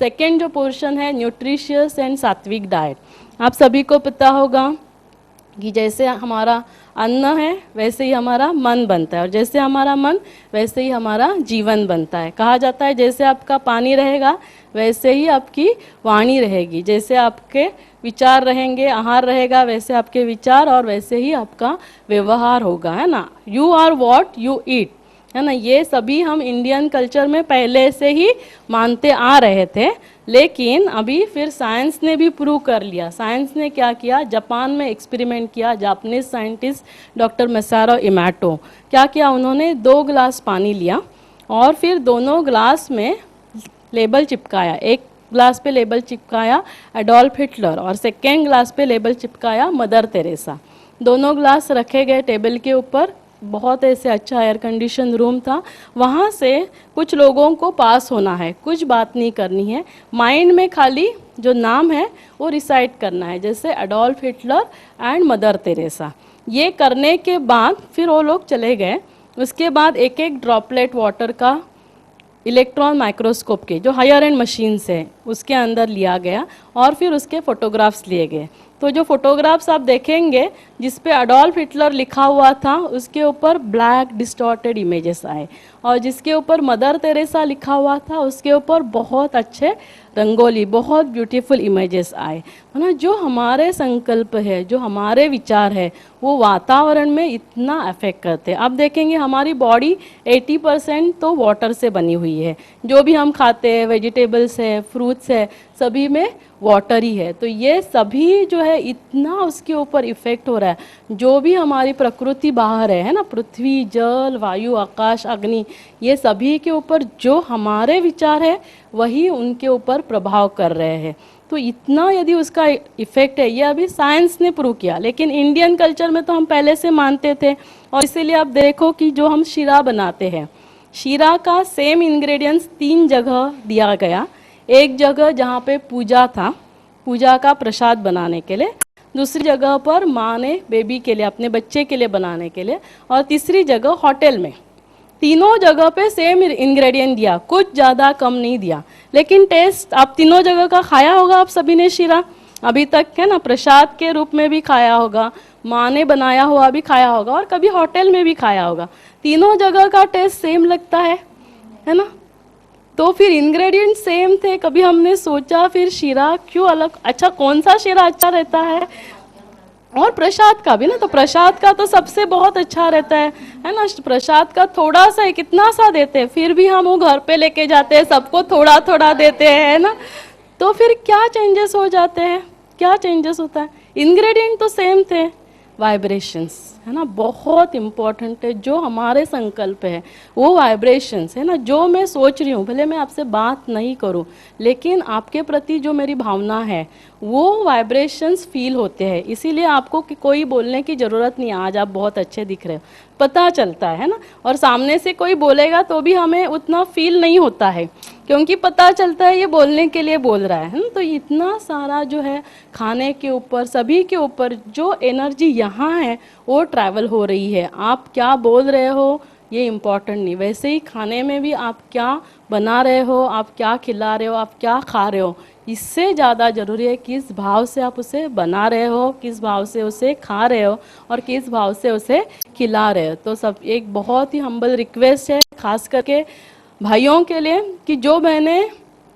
Second जो portion है nutritious and सात्विक डाइट। आप सभी को पता होगा कि जैसे हमारा अन्न है वैसे ही हमारा मन बनता है, और जैसे हमारा मन वैसे ही हमारा जीवन बनता है। कहा जाता है जैसे आपका पानी रहेगा वैसे ही आपकी वाणी रहेगी, जैसे आपके विचार रहेंगे, आहार रहेगा वैसे आपके विचार, और वैसे ही आपका व्यवहार होगा, है ना। You are what you eat, है ना। ये सभी हम इंडियन कल्चर में पहले से ही मानते आ रहे थे, लेकिन अभी फिर साइंस ने भी प्रूव कर लिया। साइंस ने क्या किया, जापान में एक्सपेरिमेंट किया, जापानीज साइंटिस्ट डॉक्टर मसारो इमोटो क्या किया, उन्होंने 2 गिलास पानी लिया और फिर दोनों ग्लास में लेबल चिपकाया। एक ग्लास पे लेबल चिपकाया एडोल्फ हिटलर और सेकेंड ग्लास पे लेबल चिपकाया मदर तेरेसा। दोनों ग्लास रखे गए टेबल के ऊपर, बहुत ऐसे अच्छा एयर कंडीशन रूम था। वहाँ से कुछ लोगों को पास होना है, कुछ बात नहीं करनी है, माइंड में खाली जो नाम है वो रिसाइट करना है, जैसे Adolf Hitler and Mother Teresa. ये करने के बाद फिर वो लोग चले गए। उसके बाद एक एक ड्रॉपलेट वाटर का इलेक्ट्रॉन माइक्रोस्कोप के जो हायर एंड मशीन्स है उसके अंदर लिया गया और फिर उसके फोटोग्राफ्स लिए गए। तो जो फोटोग्राफ्स आप देखेंगे जिस पे अडोल्फ हिटलर लिखा हुआ था उसके ऊपर ब्लैक डिस्टॉर्टेड इमेजेस आए, और जिसके ऊपर मदर तेरेसा लिखा हुआ था उसके ऊपर बहुत अच्छे रंगोली, बहुत ब्यूटीफुल इमेजेस आए, है ना। जो हमारे संकल्प है, जो हमारे विचार है, वो वातावरण में इतना अफेक्ट करते हैं। आप देखेंगे हमारी बॉडी 80% तो वाटर से बनी हुई है। जो भी हम खाते हैं, वेजिटेबल्स है, फ्रूट्स है, सभी में वाटर ही है। तो ये सभी जो है इतना उसके ऊपर इफेक्ट हो रहा है। जो भी हमारी प्रकृति बाहर है ना, पृथ्वी, जल, वायु, आकाश, अग्नि, ये सभी के ऊपर जो हमारे विचार है वही उनके ऊपर प्रभाव कर रहे हैं। तो इतना यदि उसका इफेक्ट है, ये अभी साइंस ने प्रूव किया, लेकिन इंडियन कल्चर में तो हम पहले से मानते थे। और इसीलिए आप देखो कि जो हम शीरा बनाते हैं, शीरा का सेम इंग्रेडिएंट्स 3 जगह दिया गया। एक जगह जहाँ पे पूजा था, पूजा का प्रसाद बनाने के लिए, दूसरी जगह पर माँ ने बेबी के लिए, अपने बच्चे के लिए बनाने के लिए, और तीसरी जगह होटल में। तीनों जगह पे सेम इंग्रेडिएंट दिया, कुछ ज़्यादा कम नहीं दिया। लेकिन टेस्ट आप तीनों जगह का खाया होगा आप सभी ने शीरा अभी तक, है ना। प्रसाद के रूप में भी खाया होगा, माँ ने बनाया हुआ भी खाया होगा, और कभी होटल में भी खाया होगा। तीनों जगह का टेस्ट सेम लगता है ना। तो फिर इंग्रेडिएंट सेम थे, कभी हमने सोचा फिर शीरा क्यों अलग, अच्छा कौन सा शीरा अच्छा रहता है। और प्रसाद का भी ना, तो प्रसाद का तो सबसे बहुत अच्छा रहता है ना। प्रसाद का थोड़ा सा कितना सा देते हैं, फिर भी हम वो घर पे लेके जाते हैं, सबको थोड़ा थोड़ा देते हैं, है ना। तो फिर क्या चेंजेस हो जाते हैं, क्या चेंजेस होता है। इंग्रेडिएंट तो सेम थे, वाइब्रेशंस, है ना, बहुत इम्पॉर्टेंट है। जो हमारे संकल्प है वो वाइब्रेशंस, है ना। जो मैं सोच रही हूँ, भले मैं आपसे बात नहीं करूँ, लेकिन आपके प्रति जो मेरी भावना है वो वाइब्रेशंस फील होते हैं। इसीलिए आपको कोई बोलने की ज़रूरत नहीं, आज आप बहुत अच्छे दिख रहे हो, पता चलता है ना। और सामने से कोई बोलेगा तो भी हमें उतना फील नहीं होता है, क्योंकि पता चलता है ये बोलने के लिए बोल रहा है ना। तो इतना सारा जो है खाने के ऊपर, सभी के ऊपर जो एनर्जी यहाँ है वो ट्रैवल हो रही है। आप क्या बोल रहे हो ये इम्पॉर्टेंट नहीं, वैसे ही खाने में भी आप क्या बना रहे हो, आप क्या खिला रहे हो, आप क्या खा रहे हो, इससे ज़्यादा ज़रूरी है किस भाव से आप उसे बना रहे हो, किस भाव से उसे खा रहे हो, और किस भाव से उसे खिला रहे हो। तो सब एक बहुत ही हम्बल रिक्वेस्ट है, खास करके भाइयों के लिए, कि जो बहनें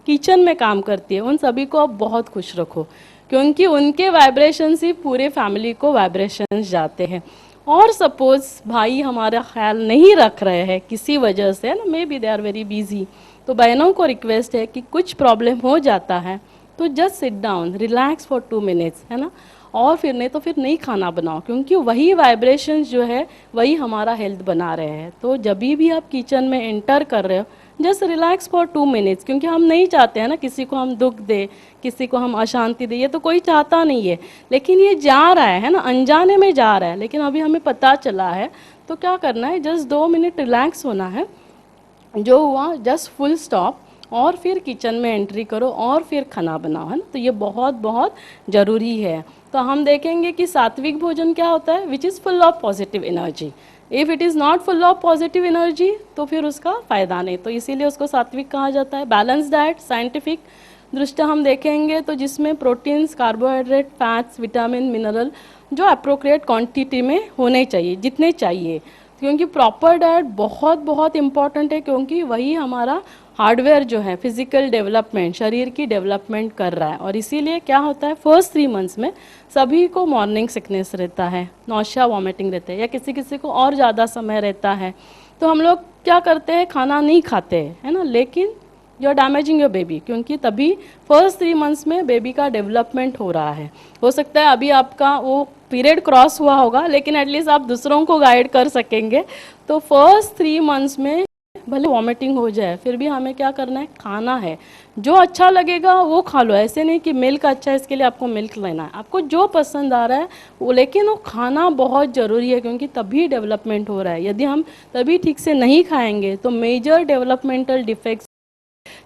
किचन में काम करती है उन सभी को आप बहुत खुश रखो, क्योंकि उनके वाइब्रेशंस ही पूरे फैमिली को वाइब्रेशंस जाते हैं। और सपोज भाई हमारा ख्याल नहीं रख रहे हैं किसी वजह से ना, maybe they are very busy, तो बहनों को रिक्वेस्ट है कि कुछ प्रॉब्लम हो जाता है तो just sit down, relax for 2 minutes, है ना। और फिर नहीं तो फिर नहीं खाना बनाओ, क्योंकि वही वाइब्रेशंस जो है वही हमारा हेल्थ बना रहे हैं। तो जब भी आप किचन में एंटर कर रहे हो जस्ट रिलैक्स फॉर 2 मिनट्स, क्योंकि हम नहीं चाहते हैं ना किसी को हम दुख दे, किसी को हम अशांति दे, ये तो कोई चाहता नहीं है। लेकिन ये जा रहा है ना, अनजाने में जा रहा है, लेकिन अभी हमें पता चला है, तो क्या करना है, जस्ट 2 मिनट रिलैक्स होना है, जो हुआ जस्ट फुल स्टॉप, और फिर किचन में एंट्री करो और फिर खाना बनाओ, है ना। तो ये बहुत बहुत ज़रूरी है। तो हम देखेंगे कि सात्विक भोजन क्या होता है, which is full of positive energy. If it is not full of positive energy तो फिर उसका फ़ायदा नहीं, तो इसीलिए उसको सात्विक कहा जाता है। बैलेंस डाइट, साइंटिफिक दृष्टया हम देखेंगे तो जिसमें proteins, carbohydrate, fats, vitamin, mineral जो अप्रोप्रिएट क्वांटिटी में होने चाहिए, जितने चाहिए, क्योंकि प्रॉपर डाइट बहुत बहुत इम्पॉर्टेंट है, क्योंकि वही हमारा हार्डवेयर जो है फिजिकल डेवलपमेंट, शरीर की डेवलपमेंट कर रहा है। और इसीलिए क्या होता है, फर्स्ट 3 मंथ्स में सभी को मॉर्निंग सिकनेस रहता है, नौशिया वॉमिटिंग रहते हैं, या किसी किसी को और ज़्यादा समय रहता है। तो हम लोग क्या करते हैं, खाना नहीं खाते हैं, है ना, लेकिन you are damaging your baby, क्योंकि तभी फर्स्ट 3 मंथ्स में बेबी का डेवलपमेंट हो रहा है। हो सकता है अभी आपका वो पीरियड क्रॉस हुआ होगा, लेकिन एटलीस्ट आप दूसरों को गाइड कर सकेंगे। तो फर्स्ट 3 मंथ्स में भले वॉमिटिंग हो जाए, फिर भी हमें क्या करना है, खाना है, जो अच्छा लगेगा वो खा लो। ऐसे नहीं कि मिल्क अच्छा है इसके लिए आपको मिल्क लेना है, आपको जो पसंद आ रहा है वो, लेकिन वो खाना बहुत ज़रूरी है, क्योंकि तभी डेवलपमेंट हो रहा है। यदि हम तभी ठीक से नहीं खाएंगे तो मेजर डेवलपमेंटल डिफेक्ट्स,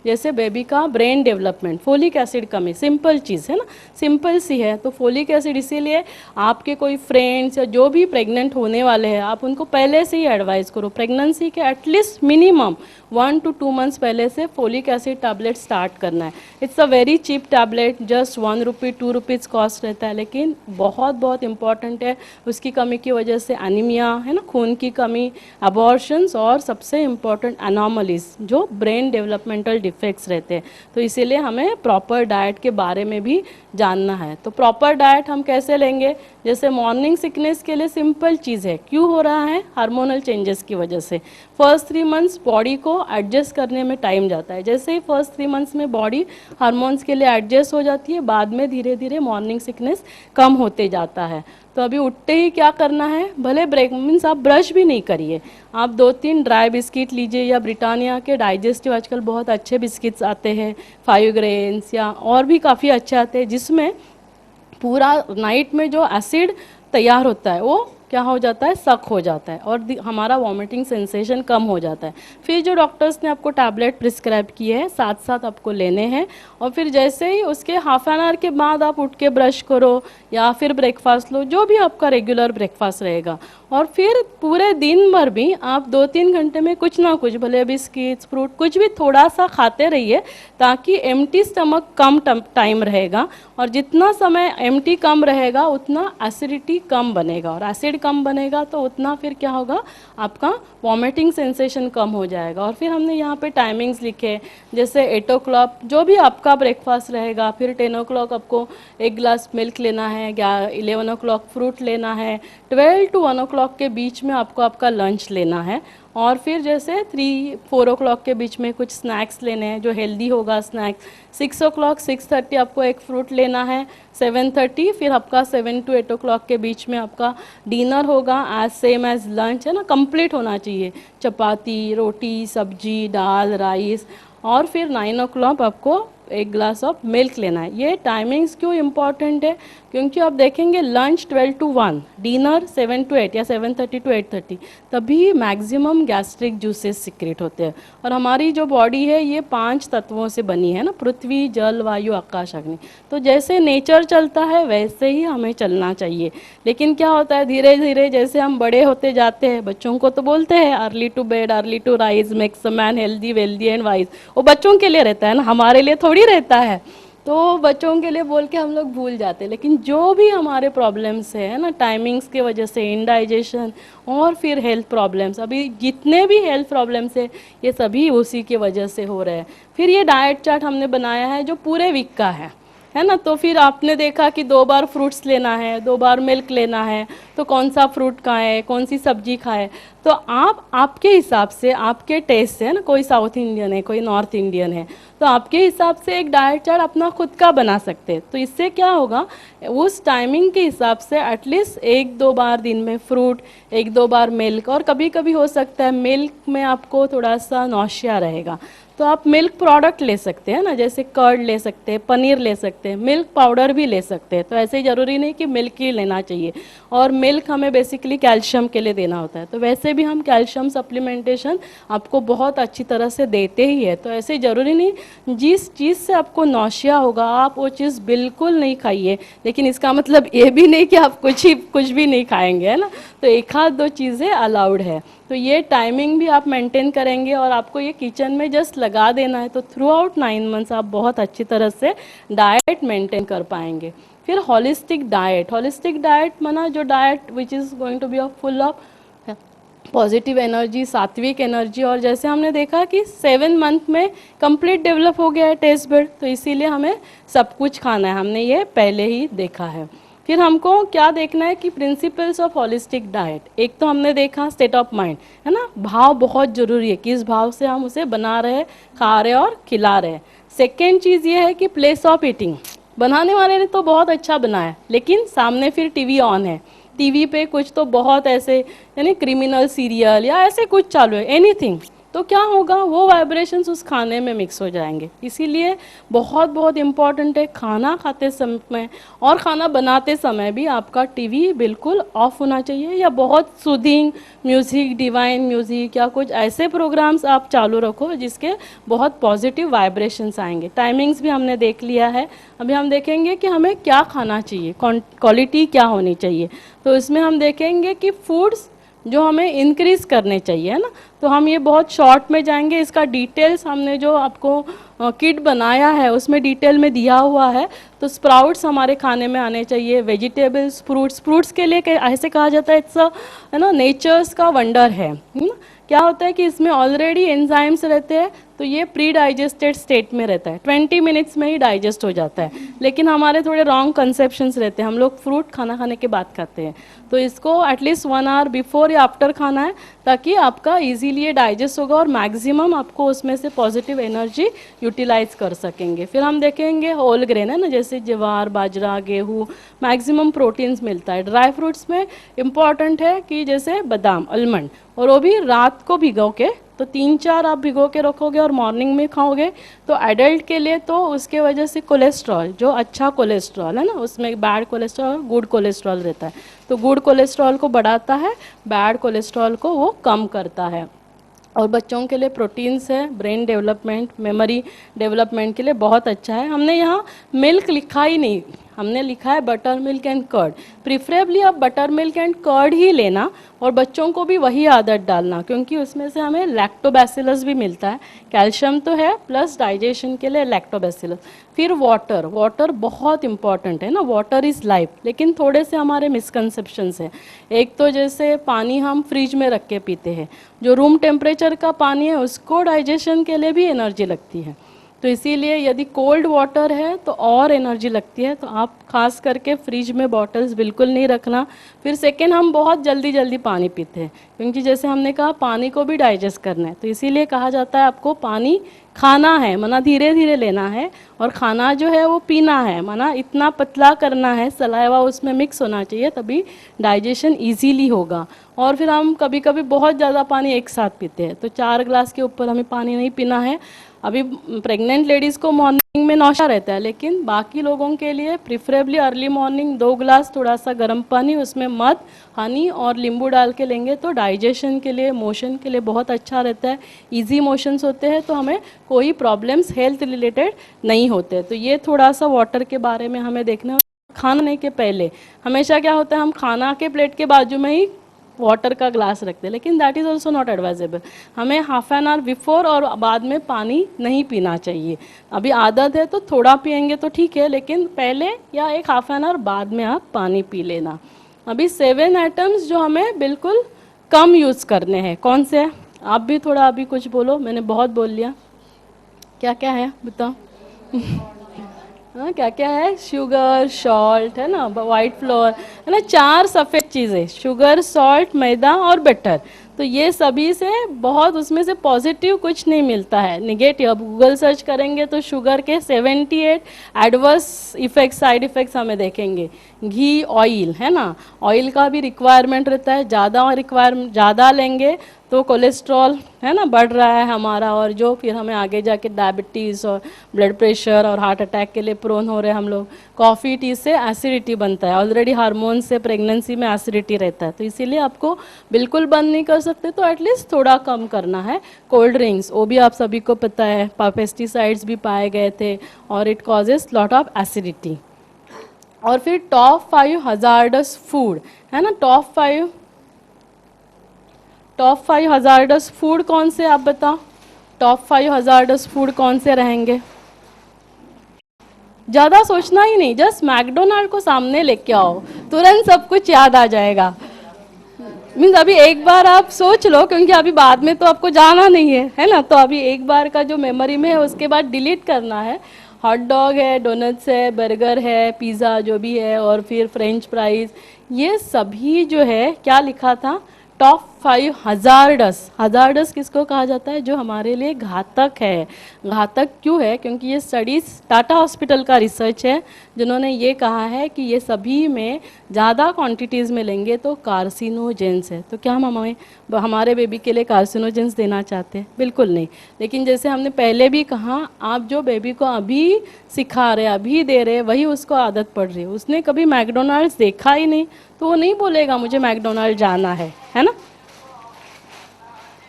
जैसे बेबी का ब्रेन डेवलपमेंट, फोलिक एसिड कमी, सिंपल चीज़ है ना, सिंपल सी है। तो फोलिक एसिड, इसीलिए आपके कोई फ्रेंड्स या जो भी प्रेग्नेंट होने वाले हैं, आप उनको पहले से ही एडवाइस करो, प्रेगनेंसी के एटलीस्ट मिनिमम 1 to 2 मंथ्स पहले से फोलिक एसिड टैबलेट स्टार्ट करना है। It's a very cheap tablet, just 1 rupee 2 rupees cost रहता है, लेकिन बहुत बहुत इंपॉर्टेंट है। उसकी कमी की वजह से एनीमिया, है ना, खून की कमी, अबॉर्शंस, और सबसे इम्पॉर्टेंट एनॉमलीज, जो ब्रेन डेवलपमेंटल डिफेक्ट्स रहते हैं। तो इसीलिए हमें प्रॉपर डाइट के बारे में भी जानना है। तो प्रॉपर डाइट हम कैसे लेंगे, जैसे मॉर्निंग सिकनेस के लिए सिंपल चीज़ है, क्यों हो रहा है, हार्मोनल चेंजेस की वजह से। फर्स्ट 3 मंथ्स बॉडी को एडजस्ट करने में टाइम जाता है, जैसे ही फर्स्ट 3 मंथ्स में बॉडी हार्मोन्स के लिए एडजस्ट हो जाती है, बाद में धीरे धीरे मॉर्निंग सिकनेस कम होते जाता है। तो अभी उठते ही क्या करना है, भले ब्रेक मीन्स आप ब्रश भी नहीं करिए, आप 2-3 ड्राई बिस्किट लीजिए, या ब्रिटानिया के डाइजेस्टिव आजकल बहुत अच्छे बिस्किट्स आते हैं, 5 ग्रेन्स या और भी काफ़ी अच्छे आते हैं, जिसमें पूरा नाइट में जो एसिड तैयार होता है वो क्या हो जाता है, सक हो जाता है, और हमारा वॉमिटिंग सेंसेशन कम हो जाता है। फिर जो डॉक्टर्स ने आपको टैबलेट प्रिस्क्राइब किए हैं, साथ साथ आपको लेने हैं, और फिर जैसे ही उसके हाफ एन आवर के बाद आप उठ के ब्रश करो या फिर ब्रेकफास्ट लो, जो भी आपका रेगुलर ब्रेकफास्ट रहेगा। और फिर पूरे दिन भर भी आप 2-3 घंटे में कुछ ना कुछ, भले बिस्किट्स, फ्रूट, कुछ भी थोड़ा सा खाते रहिए, ताकि एम्प्टी स्टमक कम टाइम रहेगा, और जितना समय एम्प्टी कम रहेगा उतना एसिडिटी कम बनेगा, और एसिड कम बनेगा तो उतना फिर क्या होगा, आपका वॉमिटिंग सेंसेशन कम हो जाएगा। और फिर हमने यहाँ पे टाइमिंग्स लिखे, जैसे 8 o'clock जो भी आपका ब्रेकफास्ट रहेगा, फिर 10 o'clock आपको 1 गिलास मिल्क लेना है, 11 o'clock फ्रूट लेना है, 12 to 1 o'clock के बीच में आपको आपका लंच लेना है, और फिर जैसे 3-4 o'clock के बीच में कुछ स्नैक्स लेने हैं जो हेल्दी होगा स्नैक्स। 6 o'clock 6:30 आपको एक फ्रूट लेना है, 7:30 फिर आपका 7 to 8 o'clock के बीच में आपका डिनर होगा, एज सेम एज लंच, है ना, कंप्लीट होना चाहिए, चपाती, रोटी, सब्जी, दाल, राइस। और फिर 9 o'clock आपको 1 गिलास ऑफ मिल्क लेना है। ये टाइमिंग्स क्यों इम्पॉर्टेंट है, क्योंकि आप देखेंगे लंच 12 to 1, डिनर 7 to 8 या 7:30 to 8:30, तभी मैक्सिमम गैस्ट्रिक जूसेस सिक्रेट होते हैं। और हमारी जो बॉडी है ये 5 तत्वों से बनी है ना, पृथ्वी, जल, वायु, आकाश, अग्नि। तो जैसे नेचर चलता है वैसे ही हमें चलना चाहिए। लेकिन क्या होता है, धीरे धीरे जैसे हम बड़े होते जाते हैं, बच्चों को तो बोलते हैं early to bed, early to rise makes a man healthy, wealthy and wise. वो बच्चों के लिए रहता है ना, हमारे लिए थोड़ी रहता है। तो बच्चों के लिए बोल के हम लोग भूल जाते हैं। लेकिन जो भी हमारे प्रॉब्लम्स है ना, टाइमिंग्स की वजह से, इंडाइजेशन और फिर हेल्थ प्रॉब्लम्स, अभी जितने भी हेल्थ प्रॉब्लम्स है ये सभी उसी की वजह से हो रहे हैं। फिर ये डाइट चार्ट हमने बनाया है जो पूरे वीक का है ना। तो फिर आपने देखा कि 2 बार फ्रूट्स लेना है, 2 बार मिल्क लेना है, तो कौन सा फ्रूट खाएं, कौन सी सब्जी खाएं, तो आप आपके हिसाब से, आपके टेस्ट से, है ना, कोई साउथ इंडियन है, कोई नॉर्थ इंडियन है, तो आपके हिसाब से एक डाइट चार्ट अपना खुद का बना सकते हैं। तो इससे क्या होगा, उस टाइमिंग के हिसाब से एटलीस्ट 1-2 बार दिन में फ्रूट, 1-2 बार मिल्क, और कभी कभी हो सकता है मिल्क में आपको थोड़ा सा नौशिया रहेगा, तो आप मिल्क प्रोडक्ट ले सकते हैं ना, जैसे कर्ड ले सकते हैं, पनीर ले सकते हैं, मिल्क पाउडर भी ले सकते हैं। तो ऐसे ही ज़रूरी नहीं कि मिल्क ही लेना चाहिए। और मिल्क हमें बेसिकली कैल्शियम के लिए देना होता है, तो वैसे भी हम कैल्शियम सप्लीमेंटेशन आपको बहुत अच्छी तरह से देते ही है। तो ऐसे ज़रूरी नहीं, जिस चीज़ से आपको नौशिया होगा आप वो चीज़ बिल्कुल नहीं खाइए, लेकिन इसका मतलब ये भी नहीं कि आप कुछ भी नहीं खाएंगे, है ना। तो 1-2 चीज़ें अलाउड है। तो ये टाइमिंग भी आप मेंटेन करेंगे और आपको ये किचन में जस्ट लगा देना है, तो थ्रू आउट 9 मंथ्स आप बहुत अच्छी तरह से डाइट मेंटेन कर पाएंगे। फिर होलिस्टिक डाइट माना जो diet which is going to be full of positive energy, sattvic energy. और जैसे हमने देखा कि 7 मंथ में कंप्लीट डेवलप हो गया है टेस्ट बड, तो इसीलिए हमें सब कुछ खाना है, हमने ये पहले ही देखा है। फिर हमको क्या देखना है कि प्रिंसिपल्स ऑफ होलिस्टिक डाइट, एक तो हमने देखा स्टेट ऑफ माइंड, है ना, भाव बहुत ज़रूरी है, किस भाव से हम उसे बना रहे, खा रहे और खिला रहे। सेकेंड चीज़ ये है कि प्लेस ऑफ ईटिंग, बनाने वाले ने तो बहुत अच्छा बनाया, लेकिन सामने फिर टीवी ऑन है, टीवी पे कुछ तो बहुत ऐसे यानी क्रिमिनल सीरियल या ऐसे कुछ चालू है, एनीथिंग, तो क्या होगा, वो वाइब्रेशंस उस खाने में मिक्स हो जाएंगे। इसीलिए बहुत बहुत इम्पॉर्टेंट है खाना खाते समय और खाना बनाते समय भी आपका टीवी बिल्कुल ऑफ होना चाहिए, या बहुत सूदिंग म्यूज़िक, डिवाइन म्यूज़िक या कुछ ऐसे प्रोग्राम्स आप चालू रखो जिसके बहुत पॉजिटिव वाइब्रेशंस आएंगे। टाइमिंग्स भी हमने देख लिया है, अभी हम देखेंगे कि हमें क्या खाना चाहिए, क्वालिटी क्या होनी चाहिए। तो इसमें हम देखेंगे कि फूड्स जो हमें इंक्रीज़ करने चाहिए, है ना, तो हम ये बहुत शॉर्ट में जाएंगे, इसका डिटेल्स हमने जो आपको किट बनाया है उसमें डिटेल में दिया हुआ है। तो स्प्राउट्स हमारे खाने में आने चाहिए, वेजिटेबल्स, फ्रूट्स के लिए ऐसे कहा जाता है, इट्स है ना, नेचर्स का वंडर है ना? क्या होता है कि इसमें ऑलरेडी एंजाइम्स रहते हैं, तो ये प्री डाइजेस्टेड स्टेट में रहता है, 20 मिनट्स में ही डाइजेस्ट हो जाता है। लेकिन हमारे थोड़े रॉन्ग कंसेप्शंस रहते हैं, हम लोग फ्रूट खाना खाने के बाद खाते हैं, तो इसको एटलीस्ट 1 आवर बिफोर या आफ्टर खाना है, ताकि आपका इजीली ये डाइजेस्ट होगा और मैक्सिमम आपको उसमें से पॉजिटिव एनर्जी यूटिलाइज कर सकेंगे। फिर हम देखेंगे होल ग्रेन, है ना, जैसे ज्वार, बाजरा, गेहूँ, मैक्सिमम प्रोटीन्स मिलता है। ड्राई फ्रूट्स में इम्पॉर्टेंट है कि जैसे बादाम, आलमंड, और वो भी रात को भिगो के, तो 3-4 आप भिगो के रखोगे और मॉर्निंग में खाओगे, तो एडल्ट के लिए तो उसके वजह से कोलेस्ट्रॉल, जो अच्छा कोलेस्ट्रॉल है ना, उसमें बैड कोलेस्ट्रॉल और गुड कोलेस्ट्रॉल रहता है, तो गुड कोलेस्ट्रॉल को बढ़ाता है, बैड कोलेस्ट्रॉल को वो कम करता है। और बच्चों के लिए प्रोटीन्स है, ब्रेन डेवलपमेंट, मेमोरी डेवलपमेंट के लिए बहुत अच्छा है। हमने यहाँ मिल्क लिखा ही नहीं, हमने लिखा है butter milk and curd. Preferably आप बटर मिल्क एंड कर्ड ही लेना और बच्चों को भी वही आदत डालना, क्योंकि उसमें से हमें लैक्टोबैसिलस भी मिलता है, कैल्शियम तो है प्लस डाइजेशन के लिए लैक्टोबैसिलस। फिर वाटर बहुत इंपॉर्टेंट है ना, वाटर इज़ लाइफ, लेकिन थोड़े से हमारे मिसकंसेप्शंस हैं। एक तो जैसे पानी हम फ्रिज में रख के पीते हैं, जो रूम टेम्परेचर का पानी है उसको डाइजेशन के लिए भी एनर्जी लगती है, तो इसीलिए यदि कोल्ड वाटर है तो और एनर्जी लगती है, तो आप खास करके फ्रिज में बॉटल्स बिल्कुल नहीं रखना। फिर सेकेंड, हम बहुत जल्दी पानी पीते हैं, क्योंकि जैसे हमने कहा पानी को भी डाइजेस्ट करना है, तो इसीलिए कहा जाता है आपको पानी खाना है, माना धीरे धीरे लेना है, और खाना जो है वो पीना है, माना इतना पतला करना है, सलाइवा उसमें मिक्स होना चाहिए, तभी डाइजेशन ईजीली होगा। और फिर हम कभी कभी बहुत ज़्यादा पानी एक साथ पीते हैं, तो 4 ग्लास के ऊपर हमें पानी नहीं पीना है। अभी प्रेग्नेंट लेडीज़ को मॉर्निंग में नौशा रहता है, लेकिन बाकी लोगों के लिए प्रिफरेबली अर्ली मॉर्निंग 2 ग्लास थोड़ा सा गर्म पानी, उसमें मध, हनी और नींबू डाल के लेंगे, तो डाइजेशन के लिए, मोशन के लिए बहुत अच्छा रहता है। इजी मोशंस होते हैं, तो हमें कोई प्रॉब्लम्स हेल्थ रिलेटेड नहीं होते। तो ये थोड़ा सा वाटर के बारे में हमें देखना है। खाने के पहले हमेशा क्या होता है, हम खाना के प्लेट के बाजू में ही वाटर का ग्लास रखते हैं, लेकिन that is also not advisable. हमें हाफ एन आवर बिफोर और बाद में पानी नहीं पीना चाहिए। अभी आदत है तो थोड़ा पियेंगे तो ठीक है, लेकिन पहले या एक हाफ एन आवर बाद में आप पानी पी लेना। अभी 7 आइटम्स जो हमें बिल्कुल कम यूज़ करने हैं, कौन से हैं? आप भी थोड़ा अभी कुछ बोलो, मैंने बहुत बोल लिया। क्या क्या है बताओ? हाँ, क्या क्या है? शुगर, सॉल्ट, है ना, वाइट फ्लोर, है ना, 4 सफ़ेद चीज़ें, शुगर, सॉल्ट, मैदा और बटर। तो ये सभी से बहुत, उसमें से पॉजिटिव कुछ नहीं मिलता है, निगेटिव। अब गूगल सर्च करेंगे तो शुगर के 78 एडवर्स इफेक्ट्स, साइड इफ़ेक्ट्स हमें देखेंगे। घी, ऑयल, है ना, ऑयल का भी रिक्वायरमेंट रहता है, ज़्यादा लेंगे तो कोलेस्ट्रॉल, है ना, बढ़ रहा है हमारा, और जो फिर हमें आगे जाके डायबिटीज़ और ब्लड प्रेशर और हार्ट अटैक के लिए प्रोन हो रहे हैं हम लोग। कॉफ़ी, टी से एसिडिटी बनता है, ऑलरेडी हार्मोन से प्रेगनेंसी में एसिडिटी रहता है, तो इसीलिए आपको बिल्कुल बंद नहीं कर सकते, तो एटलीस्ट थोड़ा कम करना है। कोल्ड ड्रिंक्स, वो भी आप सभी को पता है, पेस्टिसाइड्स भी पाए गए थे और it causes lot of acidity. और फिर टॉप 5 हजार्डस फूड, है ना, टॉप 5 टॉप 5 हजार्डस फूड कौन से, आप बताओ, टॉप 5 हजार्डस फूड कौन से रहेंगे? ज़्यादा सोचना ही नहीं, जस्ट मैकडोनाल्ड को सामने लेके आओ, तुरंत सब कुछ याद आ जाएगा। मीन्स अभी एक बार आप सोच लो, क्योंकि अभी बाद में तो आपको जाना नहीं है ना, तो अभी एक बार का जो मेमोरी में है उसके बाद डिलीट करना है। हॉट डॉग है, डोनट्स है, बर्गर है, पिज़्ज़ा जो भी है, और फिर फ्रेंच फ्राइज़, ये सभी जो है क्या लिखा था, टॉप 5 हजार्डस। हजार्डस किसको कहा जाता है? जो हमारे लिए घातक है। घातक क्यों है? क्योंकि ये स्टडीज टाटा हॉस्पिटल का रिसर्च है, जिन्होंने ये कहा है कि ये सभी में ज़्यादा क्वांटिटीज़ में लेंगे तो कार्सिनोजेंस है। तो क्या हम हमारे बेबी के लिए कार्सिनोजेंस देना चाहते हैं? बिल्कुल नहीं। लेकिन जैसे हमने पहले भी कहा, आप जो बेबी को अभी सिखा रहे, अभी दे रहे, वही उसको आदत पड़ रही है। उसने कभी मैकडोनाल्ड्स देखा ही नहीं, तो वो नहीं बोलेगा मुझे मैकडोनाल्ड जाना है ना।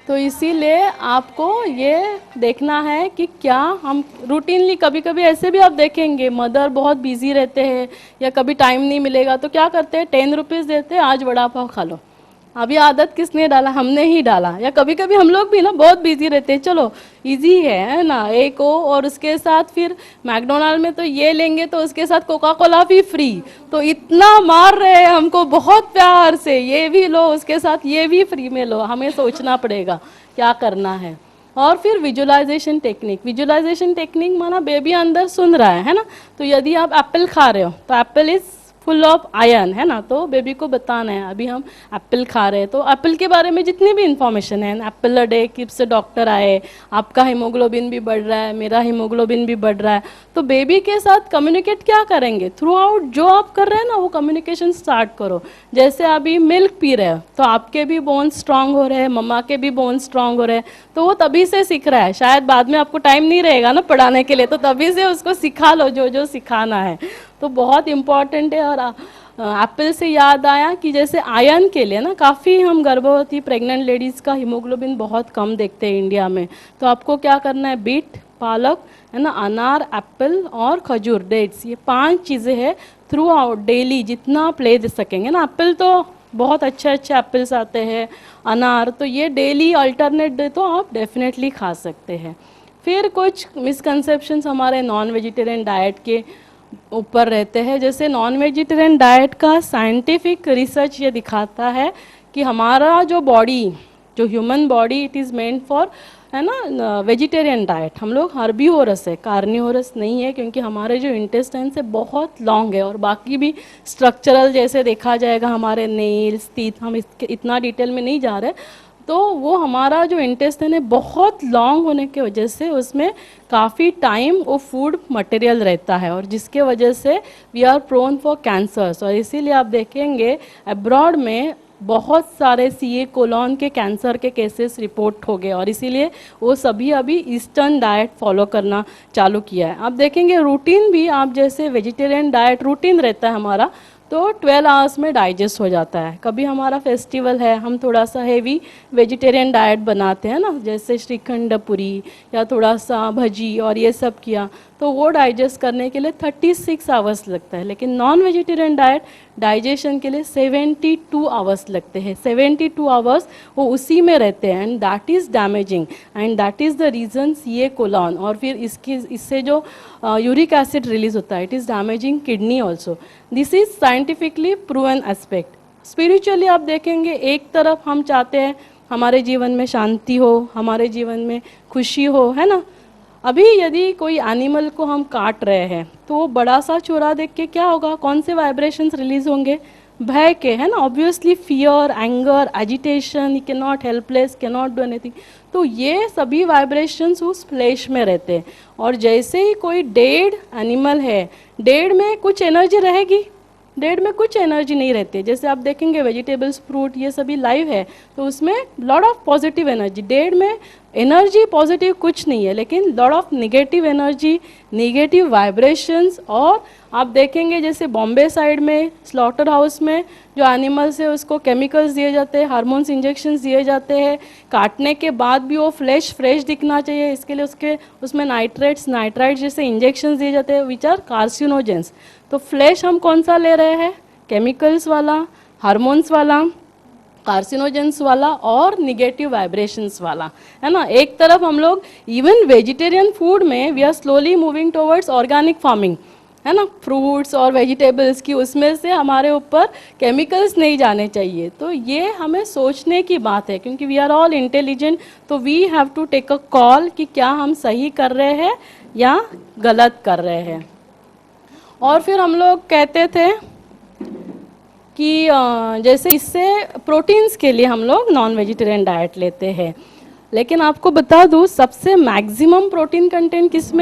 तो इसीलिए आपको ये देखना है कि क्या हम रूटीनली, कभी कभी ऐसे भी आप देखेंगे मदर बहुत बिजी रहते हैं या कभी टाइम नहीं मिलेगा तो क्या करते हैं, 10 रुपीज़ देते हैं, आज वड़ा पाव खा लो। अभी आदत किसने डाला? हमने ही डाला। या कभी कभी हम लोग भी ना बहुत बिजी रहते हैं, चलो इजी है ना, एक हो, और उसके साथ फिर मैकडोनाल्ड में तो ये लेंगे तो उसके साथ कोका कोला भी फ्री, तो इतना मार रहे हैं हमको बहुत प्यार से, ये भी लो उसके साथ ये भी फ्री में लो। हमें सोचना पड़ेगा क्या करना है। और फिर विजुअलाइजेशन टेक्निक। विजुअलाइजेशन टेक्निक माना बेबी अंदर सुन रहा है ना, तो यदि आप एप्पल खा रहे हो तो Apple is full of iron, है ना, तो बेबी को बताना है अभी हम एप्पल खा रहे हैं, तो एप्पल के बारे में जितनी भी इंफॉर्मेशन है, एप्पल अ डे किप से डॉक्टर आए, आपका हीमोग्लोबिन भी बढ़ रहा है, मेरा हीमोग्लोबिन भी बढ़ रहा है, तो बेबी के साथ कम्युनिकेट क्या करेंगे, थ्रू आउट जो आप कर रहे हैं ना वो कम्युनिकेशन स्टार्ट करो। जैसे अभी मिल्क पी रहे हो तो आपके भी बोन्स स्ट्रांग हो रहे हैं, मम्मा के भी बोन्स स्ट्रांग हो रहे हैं, तो वो तभी से सीख रहा है। शायद बाद में आपको टाइम नहीं रहेगा ना पढ़ाने के लिए, तो तभी से उसको सिखा लो जो जो सिखाना है, तो बहुत इम्पॉर्टेंट है। और एप्पल से याद आया कि जैसे आयरन के लिए ना, काफ़ी हम गर्भवती प्रेग्नेंट लेडीज़ का हीमोग्लोबिन बहुत कम देखते हैं इंडिया में, तो आपको क्या करना है, बीट, पालक, है ना, अनार, एप्पल और खजूर, डेट्स, ये 5 चीज़ें हैं थ्रू आउट डेली जितना आप ले सकेंगे ना। एप्पल तो बहुत अच्छे अच्छे एप्पल्स आते हैं, अनार, तो ये डेली अल्टरनेट डे तो आप डेफिनेटली खा सकते हैं। फिर कुछ मिसकंसेप्शंस हमारे नॉन वेजिटेरियन डाइट के ऊपर रहते हैं। जैसे नॉन वेजिटेरियन डाइट का साइंटिफिक रिसर्च ये दिखाता है कि हमारा जो बॉडी, जो human body, it is meant for, है ना, वेजिटेरियन डाइट। हम लोग हर्बीवोरस है, कार्निवोरस नहीं है, क्योंकि हमारे जो इंटेस्टाइन है बहुत लॉन्ग है, और बाकी भी स्ट्रक्चरल जैसे देखा जाएगा हमारे नेल्स, टीथ, हम इतना डिटेल में नहीं जा रहे, तो वो हमारा जो इंटेस्टाइन है बहुत लॉन्ग होने की वजह से उसमें काफ़ी टाइम वो फूड मटेरियल रहता है, और जिसके वजह से we are prone for cancers. और इसीलिए आप देखेंगे अब्रॉड में बहुत सारे सीए कोलॉन के कैंसर के केसेस रिपोर्ट हो गए, और इसीलिए वो सभी अभी ईस्टर्न डाइट फॉलो करना चालू किया है। आप देखेंगे रूटीन भी, आप जैसे वेजिटेरियन डाइट रूटीन रहता है हमारा, तो 12 आवर्स में डाइजेस्ट हो जाता है। कभी हमारा फेस्टिवल है, हम थोड़ा सा हेवी वेजिटेरियन डाइट बनाते हैं ना, जैसे श्रीखंड पूरी या थोड़ा सा भजी और ये सब किया, तो वो डाइजेस्ट करने के लिए 36 आवर्स लगता है। लेकिन नॉन वेजिटेरियन डाइट डाइजेशन के लिए 72 आवर्स लगते हैं। 72 आवर्स वो उसी में रहते हैं, and that is damaging, and that is the reason CA colon. और फिर इससे जो यूरिक एसिड रिलीज होता है, it is damaging kidney also. This is scientifically proven aspect. Spiritually आप देखेंगे, एक तरफ हम चाहते हैं हमारे जीवन में शांति हो, हमारे जीवन में खुशी हो, है ना। अभी यदि कोई एनिमल को हम काट रहे हैं तो वो बड़ा सा चूरा देख के क्या होगा, कौन से वाइब्रेशंस रिलीज होंगे, भय के, है ना, obviously fear, anger, agitation, he can not, helpless, can not do anything, तो ये सभी वाइब्रेशंस उस फ्लैश में रहते हैं। और जैसे ही कोई डेड एनिमल है, डेड में कुछ एनर्जी रहेगी, डेड में कुछ एनर्जी नहीं रहती। जैसे आप देखेंगे वेजिटेबल्स, फ्रूट, ये सभी लाइव है, तो उसमें lot of positive energy, dead में एनर्जी पॉजिटिव कुछ नहीं है, लेकिन lot of negative energy, negative vibrations. और आप देखेंगे जैसे बॉम्बे साइड में स्लॉटर हाउस में जो एनिमल्स है उसको केमिकल्स दिए जाते हैं, हार्मोन्स इंजेक्शंस दिए जाते हैं, काटने के बाद भी वो फ्लैश फ्रेश दिखना चाहिए, इसके लिए उसमें नाइट्रेट्स, नाइट्राइट्स जैसे इंजेक्शंस दिए जाते हैं विच आर कार्सिनोजेंस। तो फ्लैश हम कौन सा ले रहे हैं, केमिकल्स वाला, हार्मोन्स वाला, कार्सिनोजेंस वाला और निगेटिव वाइब्रेशंस वाला, है ना। एक तरफ हम लोग इवन वेजिटेरियन फूड में we are slowly moving towards organic farming, है ना, फ्रूट्स और वेजिटेबल्स की, उसमें से हमारे ऊपर केमिकल्स नहीं जाने चाहिए। तो ये हमें सोचने की बात है, क्योंकि वी आर ऑल इंटेलिजेंट, तो we have to take a call कि क्या हम सही कर रहे हैं या गलत कर रहे हैं। और फिर हम लोग कहते थे कि जैसे इससे प्रोटीन्स के लिए हम लोग नॉन वेजिटेरियन डाइट लेते हैं, लेकिन आपको बता दूँ सबसे मैक्सिमम प्रोटीन कंटेंट किस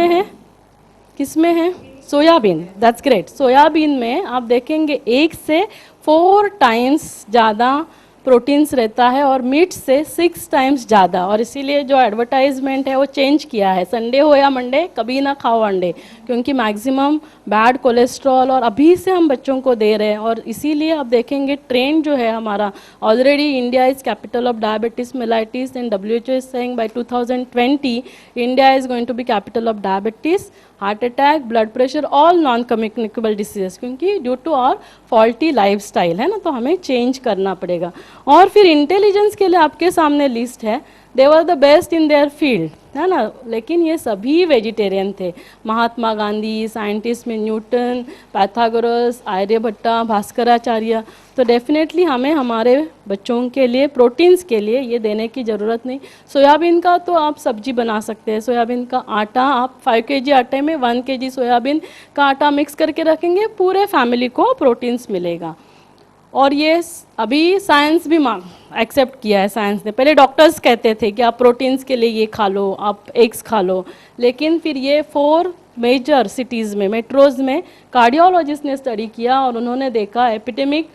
में है? सोयाबीन। That's great. सोयाबीन में आप देखेंगे 1 से 4 टाइम्स ज़्यादा प्रोटीन्स रहता है और मीट से 6 टाइम्स ज़्यादा। और इसीलिए जो एडवर्टाइजमेंट है वो चेंज किया है, संडे हो या मंडे कभी ना खाओ अंडे, क्योंकि मैक्सिमम बैड कोलेस्ट्रॉल और अभी से हम बच्चों को दे रहे हैं। और इसीलिए आप देखेंगे ट्रेंड जो है हमारा, already India is capital of diabetes mellitus and WHO is saying by 2020 India is going to be capital of diabetes, heart attack, blood pressure, all non communicable diseases, क्योंकि due to our faulty lifestyle, है ना। तो हमें change करना पड़ेगा। और फिर intelligence के लिए आपके सामने लिस्ट है, they were the best in their field, है ना, लेकिन ये सभी वेजिटेरियन थे। महात्मा गांधी, साइंटिस्ट में न्यूटन, पाइथागोरस, आर्यभट्टा, भास्कराचार्य। तो डेफिनेटली हमें हमारे बच्चों के लिए, प्रोटीन्स के लिए ये देने की ज़रूरत नहीं। सोयाबीन का तो आप सब्जी बना सकते हैं। सोयाबीन का आटा आप 5 kg आटे में 1 kg सोयाबीन का आटा मिक्स करके रखेंगे, पूरे फैमिली को प्रोटीन्स मिलेगा। और ये अभी साइंस भी एक्सेप्ट किया है, साइंस ने। पहले डॉक्टर्स कहते थे कि आप प्रोटीन्स के लिए ये खा लो, आप एग्स खा लो, लेकिन फिर ये 4 मेजर सिटीज़ में, मेट्रोज़ में कार्डियोलॉजिस्ट ने स्टडी किया और उन्होंने देखा epidemic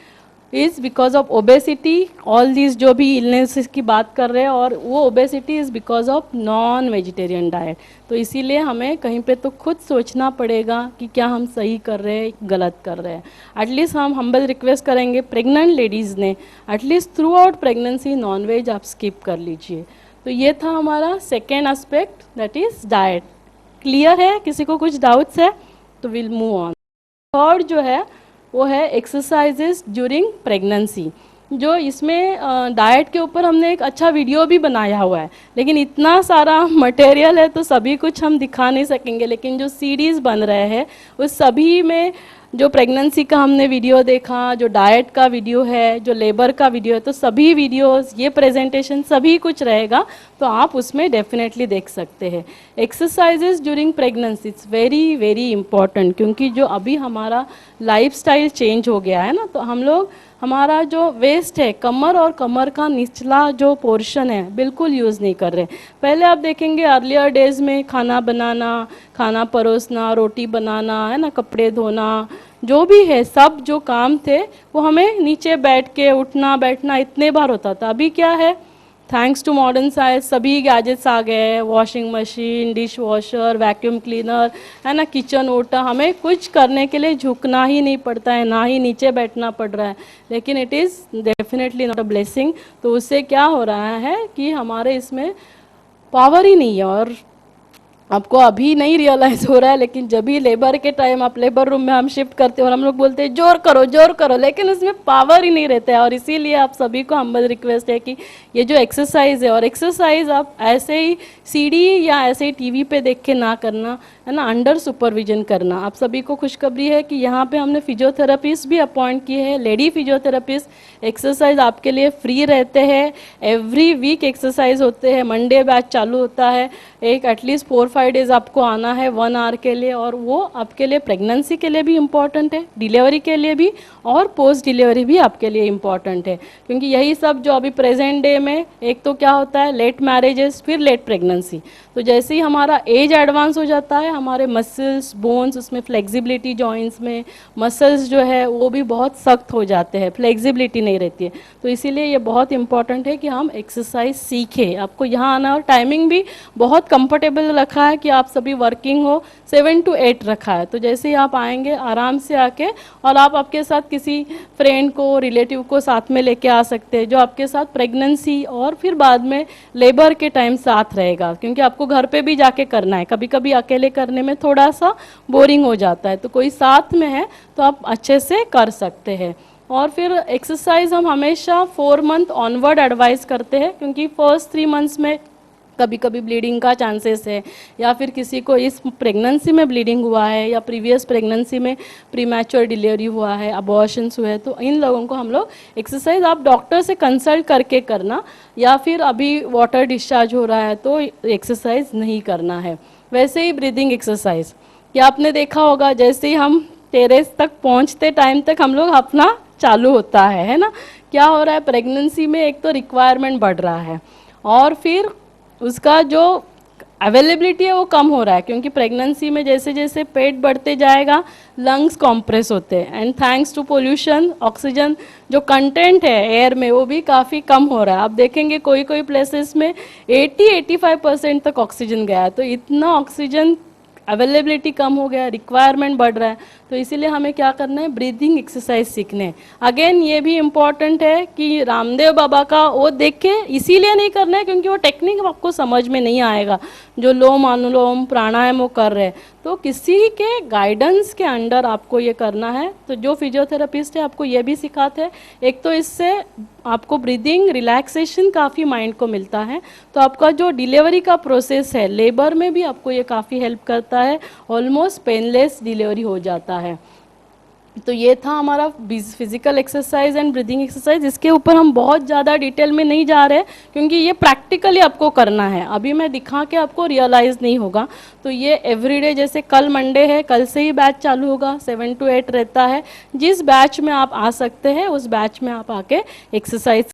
is because of obesity, all these जो भी इलनेसेस की बात कर रहे हैं, और वो obesity is because of non vegetarian diet. तो इसीलिए हमें कहीं पे तो खुद सोचना पड़ेगा कि क्या हम सही कर रहे हैं, गलत कर रहे हैं। एटलीस्ट हम हम्बल रिक्वेस्ट करेंगे प्रेग्नेंट लेडीज़ ने, at least throughout pregnancy non veg आप स्किप कर लीजिए। तो ये था हमारा second aspect, that is diet. Clear है? किसी को कुछ डाउट्स है तो विल मूव ऑन। थर्ड जो है वो है एक्सरसाइजेस ड्यूरिंग प्रेगनेंसी। जो इसमें डाइट के ऊपर हमने एक अच्छा वीडियो भी बनाया हुआ है, लेकिन इतना सारा मटेरियल है तो सभी कुछ हम दिखा नहीं सकेंगे। लेकिन जो सीरीज़ बन रहे हैं उस सभी में जो प्रेगनेंसी का हमने वीडियो देखा, जो डाइट का वीडियो है, जो लेबर का वीडियो है, तो सभी वीडियोस, ये प्रेजेंटेशन सभी कुछ रहेगा, तो आप उसमें डेफिनेटली देख सकते हैं। Exercises during pregnancy it's very very important, क्योंकि जो अभी हमारा लाइफस्टाइल चेंज हो गया है ना, तो हम लोग हमारा जो वेस्ट है, कमर और कमर का निचला जो पोर्शन है, बिल्कुल यूज़ नहीं कर रहे। पहले आप देखेंगे अर्लियर डेज में खाना बनाना, खाना परोसना, रोटी बनाना, है ना, कपड़े धोना, जो भी है, सब जो काम थे वो हमें नीचे बैठ के उठना बैठना इतने बार होता था। अभी क्या है, थैंक्स टू मॉडर्न साइंस सभी गैजेट्स आ गए, washing machine, dish washer, vacuum cleaner, है ना, किचन ओटा, हमें कुछ करने के लिए झुकना ही नहीं पड़ता है, ना ही नीचे बैठना पड़ रहा है। लेकिन it is definitely not a blessing. तो उससे क्या हो रहा है कि हमारे इसमें पावर ही नहीं है। और आपको अभी नहीं रियलाइज़ हो रहा है, लेकिन जब भी लेबर के टाइम आप लेबर रूम में हम शिफ्ट करते हैं और हम लोग बोलते हैं जोर करो, लेकिन उसमें पावर ही नहीं रहता है। और इसीलिए आप सभी को हम्बल रिक्वेस्ट है कि ये जो एक्सरसाइज है, और एक्सरसाइज आप ऐसे ही सीडी या ऐसे ही टीवी पे देख के ना करना, है ना, अंडर सुपरविजन करना। आप सभी को खुशखबरी है कि यहाँ पे हमने फिजियोथेरेपिस्ट भी अपॉइंट किए हैं, लेडी फिजियोथेरेपिस्ट। एक्सरसाइज आपके लिए फ्री रहते हैं, एवरी वीक एक्सरसाइज होते हैं, मंडे बैच चालू होता है, एक एटलीस्ट 4-5 डेज आपको आना है 1 आवर के लिए। और वो आपके लिए प्रेगनेंसी के लिए भी इम्पॉर्टेंट है, डिलीवरी के लिए भी, और पोस्ट डिलीवरी भी आपके लिए इम्पॉर्टेंट है। क्योंकि यही सब जो अभी प्रेजेंट डे में, एक तो क्या होता है लेट मैरिजेस, फिर लेट प्रेगनेंसी। तो जैसे ही हमारा एज एडवांस हो जाता है, हमारे मसल्स, बोन्स, उसमें फ्लेक्सिबिलिटी, जॉइंट्स में मसल्स जो है वो भी बहुत सख्त हो जाते हैं, फ्लेक्सिबिलिटी नहीं रहती है। तो इसीलिए ये बहुत इंपॉर्टेंट है कि हम एक्सरसाइज सीखें। आपको यहाँ आना, और टाइमिंग भी बहुत कंफर्टेबल रखा है कि आप सभी वर्किंग हो, 7 to 8 रखा है। तो जैसे ही आप आएंगे आराम से आके, और आप आपके साथ किसी फ्रेंड को, रिलेटिव को साथ में लेके आ सकते हैं, जो आपके साथ प्रेगनेंसी और फिर बाद में लेबर के टाइम साथ रहेगा। क्योंकि आपको घर पे भी जाके करना है, कभी कभी अकेले करने में थोड़ा सा बोरिंग हो जाता है, तो कोई साथ में है तो आप अच्छे से कर सकते हैं। और फिर एक्सरसाइज हम हमेशा 4 मंथ ऑनवर्ड एडवाइस करते हैं, क्योंकि फर्स्ट 3 मंथ्स में कभी कभी ब्लीडिंग का चांसेस है, या फिर किसी को इस प्रेगनेंसी में ब्लीडिंग हुआ है, या प्रीवियस प्रेगनेंसी में प्रीमैच्योर डिलीवरी हुआ है, अबॉर्शंस हुए हैं, तो इन लोगों को हम लोग एक्सरसाइज आप डॉक्टर से कंसल्ट करके करना, या फिर अभी वाटर डिस्चार्ज हो रहा है तो एक्सरसाइज नहीं करना है। वैसे ही ब्रीदिंग एक्सरसाइज, क्या आपने देखा होगा, जैसे ही हम टेरेस तक पहुंचते टाइम तक हम लोग अपना चालू होता है ना। क्या हो रहा है, प्रेगनेंसी में एक तो रिक्वायरमेंट बढ़ रहा है, और फिर उसका जो अवेलेबिलिटी है वो कम हो रहा है, क्योंकि प्रेगनेंसी में जैसे जैसे पेट बढ़ते जाएगा लंग्स कॉम्प्रेस होते हैं, and thanks to pollution oxygen जो कंटेंट है एयर में वो भी काफ़ी कम हो रहा है। आप देखेंगे कोई कोई प्लेसेस में 80-85% तक ऑक्सीजन गया है, तो इतना ऑक्सीजन अवेलेबिलिटी कम हो गया, रिक्वायरमेंट बढ़ रहा है, तो इसीलिए हमें क्या करना है, ब्रीदिंग एक्सरसाइज सीखने हैं। अगेन ये भी इम्पॉर्टेंट है कि रामदेव बाबा का वो देख के इसीलिए नहीं करना है क्योंकि वो टेक्निक आपको समझ में नहीं आएगा, जो लोम अनुलोम प्राणायाम वो कर रहे हैं, तो किसी के गाइडेंस के अंडर आपको ये करना है। तो जो फिजियोथेरेपिस्ट है आपको ये भी सिखाते हैं, एक तो इससे आपको ब्रीदिंग रिलैक्सेशन काफ़ी माइंड को मिलता है, तो आपका जो डिलीवरी का प्रोसेस है लेबर में भी आपको ये काफ़ी हेल्प करता है, ऑलमोस्ट पेनलेस डिलीवरी हो जाता है। तो ये था हमारा physical exercise and breathing exercise. इसके ऊपर हम बहुत ज़्यादा डिटेल में नहीं जा रहे क्योंकि ये प्रैक्टिकली आपको करना है, अभी मैं दिखा के आपको रियलाइज़ नहीं होगा। तो ये एवरीडे, जैसे कल मंडे है, कल से ही बैच चालू होगा, 7 to 8 रहता है। जिस बैच में आप आ सकते हैं उस बैच में आप आके एक्सरसाइज